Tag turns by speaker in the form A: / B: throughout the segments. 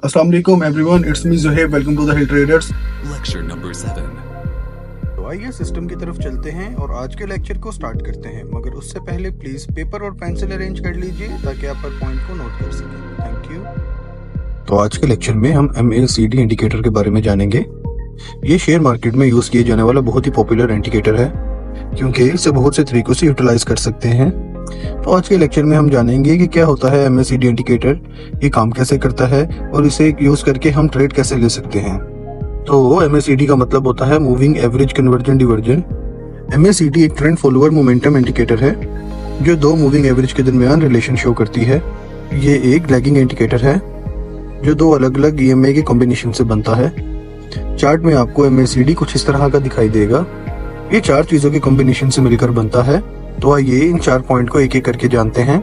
A: Assalamu alaikum everyone, it's me Zohaib, welcome to the Hill Traders.
B: Lecture number 7.
C: तो आइए system की तरफ चलते हैं और आज के लेक्चर को स्टार्ट करते हैं, मगर उससे पहले प्लीज पेपर और पेंसिल अरेंज कर लीजिए ताकि आप हर पॉइंट को नोट कर सकें। Thank you. तो आज के लेक्चर में हम MACD इंडिकेटर के बारे में जानेंगे। ये शेयर मार्केट में यूज किए जाने वाला बहुत ही पॉपुलर इंडिकेटर है क्योंकि इसे बहुत से तरीकों से यूटिलाइज कर सकते हैं। तो आज के लेक्चर में हम जानेंगे कि क्या होता है MACD इंडिकेटर, ये काम कैसे करता है और इसे यूज करके हम ट्रेड कैसे ले सकते हैं। तो MACD का मतलब होता है moving average conversion diversion. MACD एक ट्रेंड फॉलोअर मोमेंटम इंडिकेटर है जो दो मूविंग एवरेज के दरमियान रिलेशन शो करती है। ये एक लैगिंग इंडिकेटर है जो दो अलग अलग EMA के कॉम्बिनेशन से बनता है। चार्ट में आपको MACD कुछ इस तरह का दिखाई देगा। ये चार चीजों के कॉम्बिनेशन से मिलकर बनता है। तो आइए इन 4 पॉइंट को एक एक करके जानते हैं।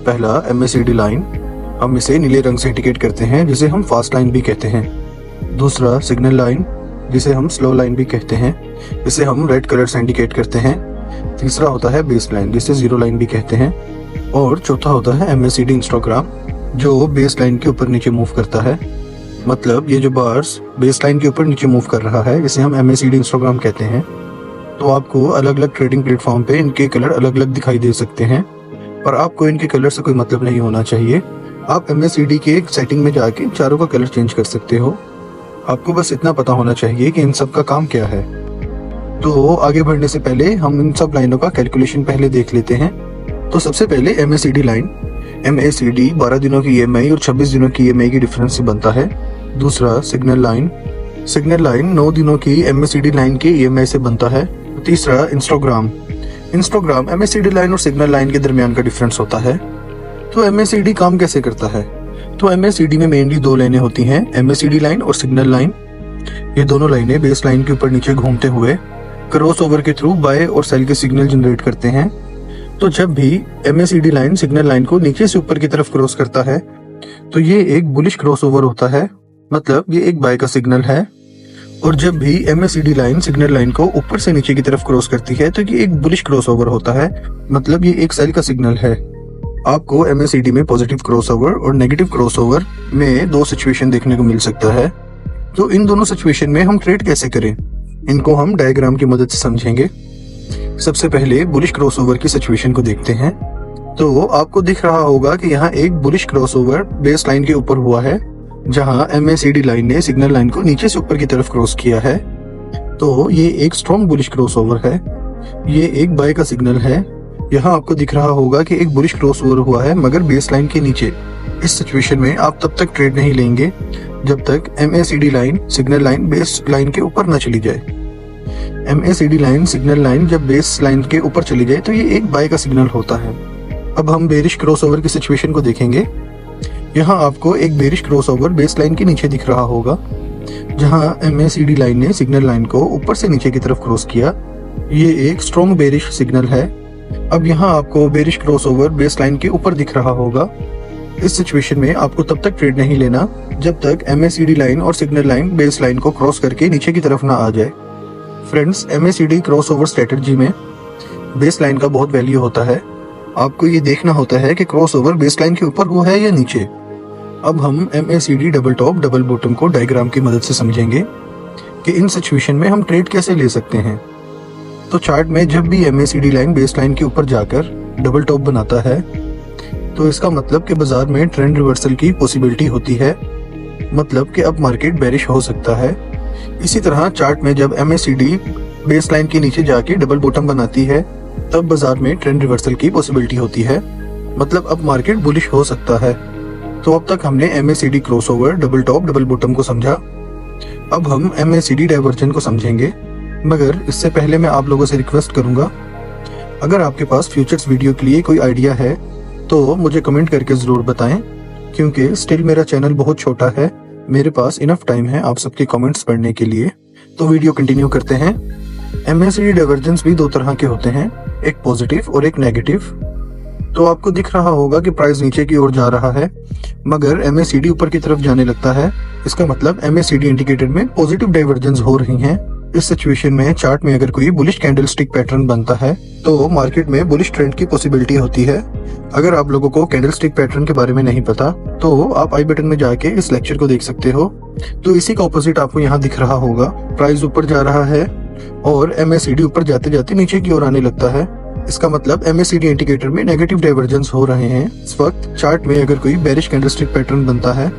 C: पहला MACD लाइन, हम इसे नीले रंग से इंडिकेट करते हैं जिसे हम फास्ट लाइन भी कहते हैं। दूसरा सिग्नल लाइन, जिसे हम स्लो लाइन भी कहते हैं, इसे हम रेड कलर से इंडिकेट करते हैं। तीसरा होता है बेस लाइन, जिसे जीरो लाइन भी कहते हैं। और चौथा होता है MACD हिस्टोग्राम, जो बेस लाइन के ऊपर नीचे मूव करता है। मतलब ये जो बार्स बेस लाइन के ऊपर नीचे मूव कर रहा है, इसे हम MACD हिस्टोग्राम कहते हैं। तो आपको अलग अलग ट्रेडिंग प्लेटफॉर्म पे इनके कलर अलग अलग दिखाई दे सकते हैं, पर आपको इनके कलर से कोई मतलब नहीं होना चाहिए। आप MACD के एक सेटिंग में जाके चारों का कलर चेंज कर सकते हो। आपको बस इतना पता होना चाहिए कि इन सब का काम क्या है। तो आगे बढ़ने से पहले हम इन सब लाइनों का कैलकुलेशन पहले देख लेते हैं। तो सबसे पहले MACD लाइन। MACD 12 दिनों की EMA और 26 दिनों की EMA की डिफरेंस से बनता है। दूसरा सिग्नल लाइन। सिग्नल लाइन 9 दिनों की MACD लाइन के EMA से बनता है। तीसरा इंस्टोग्राम। इंस्टोग्राम MACD लाइन और सिग्नल लाइन के दरमियान का डिफरेंस होता है। तो MACD काम कैसे करता है? तो MACD में मेनली दो लाइनें होती हैं, MACD लाइन और सिग्नल लाइन। ये दोनों लाइनें बेस लाइन के ऊपर नीचे घूमते हुए क्रॉस ओवर के थ्रू बाय और सेल के सिग्नल जनरेट करते हैं। तो जब भी MACD लाइन सिग्नल लाइन को नीचे से ऊपर की तरफ क्रॉस करता है तो ये एक बुलिश क्रॉस ओवर होता है, मतलब ये एक बाय का सिग्नल है। और जब भी MACD लाइन सिग्नल लाइन को ऊपर से नीचे की तरफ क्रॉस करती है तो ये एक बुलिश क्रॉस ओवर होता है, मतलब ये एक सेल का सिग्नल है। आपको MACD में पॉजिटिव क्रॉस ओवर और नेगेटिव क्रॉस ओवर में दो सिचुएशन देखने को मिल सकता है। तो इन दोनों सिचुएशन में हम ट्रेड कैसे करें, इनको हम डायग्राम की मदद से समझेंगे। सबसे पहले बुलिश क्रॉस ओवर की सिचुएशन को देखते हैं। तो आपको दिख रहा होगा कि यहाँ एक bullish cross over base line के ऊपर हुआ है, जहां MACD लाइन ने सिग्नल लाइन को नीचे से ऊपर की तरफ क्रॉस किया है। तो ये एक स्ट्रॉन्ग बुलिश क्रॉस ओवर है। ये एक बाय का सिग्नल है। यहाँ आपको दिख रहा होगा कि एक बुलिश क्रॉस ओवर हुआ है मगर बेस लाइन के नीचे। इस सिचुएशन में आप तब तक ट्रेड नहीं लेंगे जब तक MACD line signal line base line के ऊपर न चली जाए। MACD लाइन सिग्नल लाइन जब बेस लाइन के ऊपर चली जाए तो ये एक बाय का सिग्नल होता है। अब हम बेरिश क्रॉस ओवर की सिचुएशन को देखेंगे। यहाँ आपको एक bearish cross over base line के नीचे दिख रहा होगा, जहाँ MACD लाइन ने सिग्नल लाइन को ऊपर से नीचे की तरफ क्रॉस किया। ये एक स्ट्रॉन्ग बेरिश सिग्नल है। अब यहाँ आपको bearish cross over base line के ऊपर दिख रहा होगा। इस सिचुएशन में आपको तब तक ट्रेड नहीं लेना जब तक MACD लाइन और सिग्नल लाइन बेस लाइन को क्रॉस करके नीचे की तरफ ना आ जाए। Friends, MACD cross over strategy में बेस लाइन का बहुत वैल्यू होता है। आपको ये देखना होता है कि क्रॉस ओवर बेस लाइन के ऊपर हुआ है या नीचे। अब हम MACD double top double bottom को डायग्राम की मदद से समझेंगे कि इन सिचुएशन में हम ट्रेड कैसे ले सकते हैं। तो चार्ट में जब भी MACD लाइन बेस लाइन के ऊपर जाकर डबल टॉप बनाता है तो इसका मतलब कि बाजार में ट्रेंड रिवर्सल की पॉसिबिलिटी होती है, मतलब कि अब मार्केट बेरिश हो सकता है। इसी तरह चार्ट में जब MACD बेस लाइन के नीचे जाके डबल बॉटम बनाती है तब बाजार में ट्रेंड रिवर्सल की पॉसिबिलिटी होती है, मतलब अब मार्केट बुलिश हो सकता है। तो अब तक हमने MACD cross over double top double bottom को समझा। अब हम MACD डाइवर्जन को समझेंगे, मगर इससे पहले मैं आप लोगों से रिक्वेस्ट करूंगा, अगर आपके पास फ्यूचर्स वीडियो के लिए कोई आइडिया है तो मुझे कमेंट करके जरूर बताएं, क्योंकि स्टिल मेरा चैनल बहुत छोटा है, मेरे पास इनफ टाइम है आप सबके कमेंट्स पढ़ने के लिए। तो वीडियो कंटिन्यू करते हैं। MACD डाइवर्जेंस भी दो तरह के होते हैं, एक पॉजिटिव और एक नेगेटिव। तो आपको दिख रहा होगा कि प्राइस नीचे की ओर जा रहा है मगर MACD ऊपर की तरफ जाने लगता है। इसका मतलब MACD इंडिकेटर में पॉजिटिव डाइवर्जेंस हो रही हैं। इस सिचुएशन में चार्ट में अगर कोई बुलिश कैंडलस्टिक पैटर्न बनता है तो मार्केट में बुलिश ट्रेंड की पॉसिबिलिटी होती है। अगर आप लोगों को कैंडलस्टिक पैटर्न के बारे में नहीं पता तो आप आई बटन में जाके इस लेक्चर को देख सकते हो। तो इसी का ऑपोजिट आपको यहाँ दिख रहा होगा, प्राइस ऊपर जा रहा है और MACD ऊपर जाते जाते नीचे की ओर आने लगता है। इसका मतलब MACD इंडिकेटर में नेगेटिव डाइवर्जेंस हो रहे हैं। इस वक्त चार्ट में अगर कोई बेरिश कैंडलस्टिक पैटर्न बनता है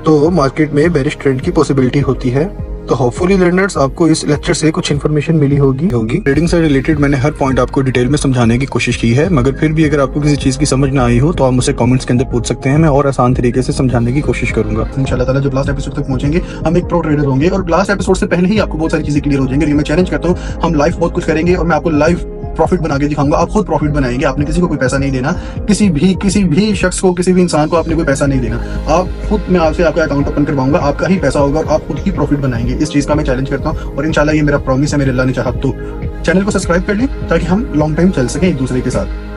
C: तो मार्केट में बेरिश ट्रेंड की पॉसिबिलिटी होती है। तो होपफुली लर्नर्स आपको इस लेक्चर से कुछ इन्फॉर्मेशन मिली होगी। ट्रेडिंग से रिलेटेड मैंने हर पॉइंट आपको डिटेल में समझाने की कोशिश की है, मगर फिर भी अगर आपको किसी चीज की समझ ना आई हो तो आप मुझसे कमेंट्स के अंदर पूछ सकते हैं। मैं और आसान तरीके से समझाने की कोशिश करूंगा।
A: इंशाल्लाह ताला जब लास्ट एपिसोड तक पहुंचेंगे हम एक प्रो ट्रेडर होंगे और लास्ट एपिसोड से पहले ही आपको बहुत सारी चीजें क्लियर हो जाएंगी। मैं चैलेंज करता हूँ, हम लाइव बहुत कुछ करेंगे और मैं आपको लाइव प्रॉफिट बना के दिखाऊंगा। आप खुद प्रॉफिट बनाएंगे, आपने किसी को कोई पैसा नहीं देना, किसी भी शख्स को, किसी भी इंसान को आपने कोई पैसा नहीं देना। आप खुद, मैं आपसे आपका अकाउंट ओपन करवाऊंगा, आपका ही पैसा होगा और आप खुद ही प्रॉफिट बनाएंगे। इस चीज का मैं चैलेंज करता हूँ और इंशाल्लाह ये मेरा प्रॉमिस है, मेरे अल्लाह ने चाहा तो। चैनल को सब्सक्राइब कर लें ताकि हम लॉन्ग टाइम चल सकें एक दूसरे के साथ।